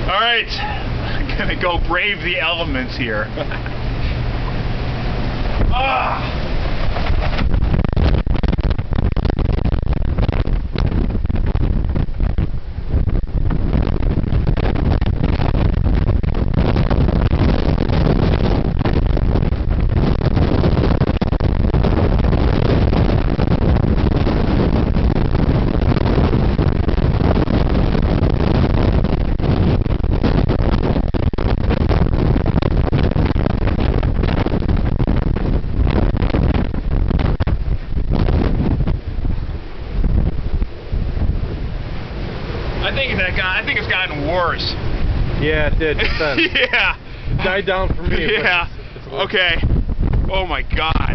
Alright, I'm gonna go brave the elements here. Ah! I think it's gotten worse. Yeah, it did. Just then. Yeah. It died down for me. Yeah. It's okay. Oh my God.